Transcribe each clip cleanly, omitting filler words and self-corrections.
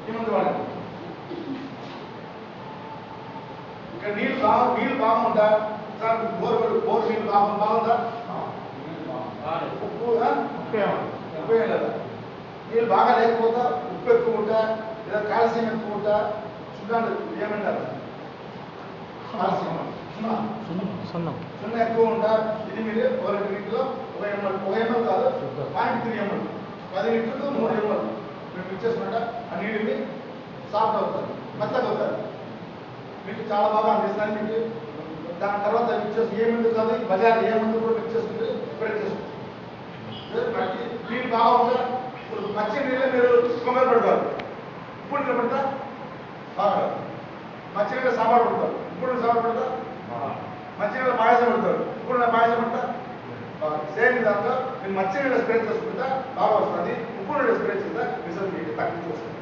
ఏమంది వాడండి. ఇక్కడ నీళ్ళు బాగుంటా సార్, బోర్ నీళ్ళు బాగుందా? ఉప్పు ఉప్పు ఏం లేదా? నీళ్ళు బాగా లేకపోతే ఉప్పు ఎక్కువ ఉంటా లేదా కాల్షియం ఎక్కువ ఉంటా చూడండి ఏమంటారు? సున్నా ఎక్కువ ఉంటా. ఇది మీరు 1 లీటర్లో 1 ml కాదు 0.3 ml 10 లీటర్లు 3 ml మీరు మిక్స్ చేసుకుంటా ఆ నీళ్ళని సాఫ్ట్ అవుతారు, మెత్తగా అవుతారు. మీకు చాలా బాగా అనిపిస్తుంది. మీకు దాని తర్వాత మిక్స్ చేసి ఏ ముందు కాదు బజార్ ఏ ముందు కూడా మిక్స్ చేసుకుంటే స్ప్రే చేసుకుంటారు. నీళ్ళు బాగా ఉంటా. ఇప్పుడు పచ్చి నీళ్ళు మీరు కొమ్మలు పెడతారు, ఇప్పుడు నీళ్ళు పెడతా బాగా మంచి నీళ్ళు సాంబార్ పెడతారు, ఇప్పుడు సాంబార్ పెడతా మంచి నీళ్ళు పాయసం పెడతారు, ఇప్పుడు నా పాయసం పెడతా సేమ్ విధంగా మీరు మంచి నీళ్ళు స్ప్రే చేసుకుంటా బాగా వస్తుంది. ఉప్పు నీళ్ళు స్ప్రే చేస్తా రిజల్ట్ మీకు తక్కువ వస్తుంది.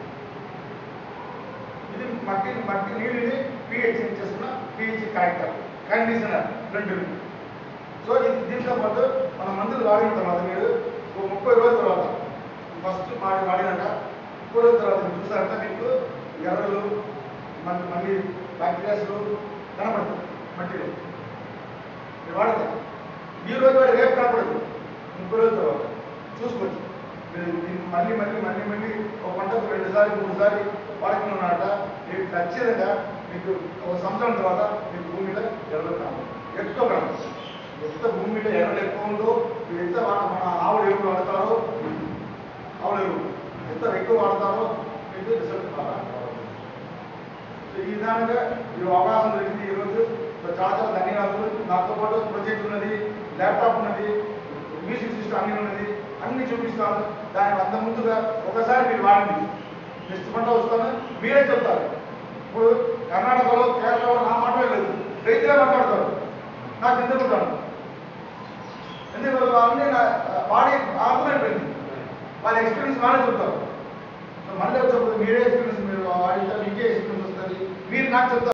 ఇది మట్టి నీళ్ళని pH చేసుకున్న pH కరెక్టర్ కండిషనర్ 2. సో ఇది దీంతో పాటు మన మందులు వాడిన తర్వాత మీరు 30 రోజుల తర్వాత ఫస్ట్ వాడినాక 30 రోజుల తర్వాత మీరు చూసారంటే మీకు ఎర్రలు మళ్ళీ బ్యాక్టీరియాస్లు కనపడతాయి మట్టిలో. మీరు వాడతారు ఈ రోజు వాడి రేపు కనపడదు. 30 రోజుల తర్వాత చూసుకోవచ్చు. మీరు దీన్ని మళ్ళీ ఒక పంటకు 2 సార్లు 3 సార్లు వాడుకున్నారట మీకు ఖచ్చితంగా మీకు ఒక సంవత్సరం తర్వాత మీకు భూమిలో ఎర్రలు కనపడదు, ఎక్కువ కనపడదు. ఎంత భూమిలో ఎర్రలు ఎక్కువ ఉందో మీరు ఎంత మన ఆవులు ఎరువులు వాడతారో, ఆవులు ఎరువులు ఎంత ఎక్కువ వాడతారో మీకు రిజల్ట్ బాగా. సో ఈ విధానంగా మీరు అవకాశం దొరికింది ఈరోజు. చాలా ధన్యవాదాలు. నాతో పాటు ప్రొజెక్ట్ ఉన్నది, ల్యాప్టాప్ ఉన్నది, మ్యూజిక్ సిస్టమ్ అన్నీ ఉన్నది, అన్ని చూపిస్తాను. దానికి అంత ముందుగా ఒకసారి మీరు వాడండి. నెక్స్ట్ పంట వస్తాను మీరే చెప్తారు. ఇప్పుడు కర్ణాటకలో కేరళలో నా మాట లేదు, రైతులే మాట్లాడతారు. నాకు ఎందుకుంటాను ఎందుకు అన్నీ వాడి అర్థమైపోయింది. వాళ్ళ ఎక్స్పీరియన్స్ వాళ్ళే చెప్తారు. సో మళ్ళీ వచ్చేప్పుడు మీరే ఎక్స్పీరియన్స్ మీరు వాడితే మీకే ఎక్స్పీరియన్స్ వస్తుంది. మీరు నాకు చెప్తారు.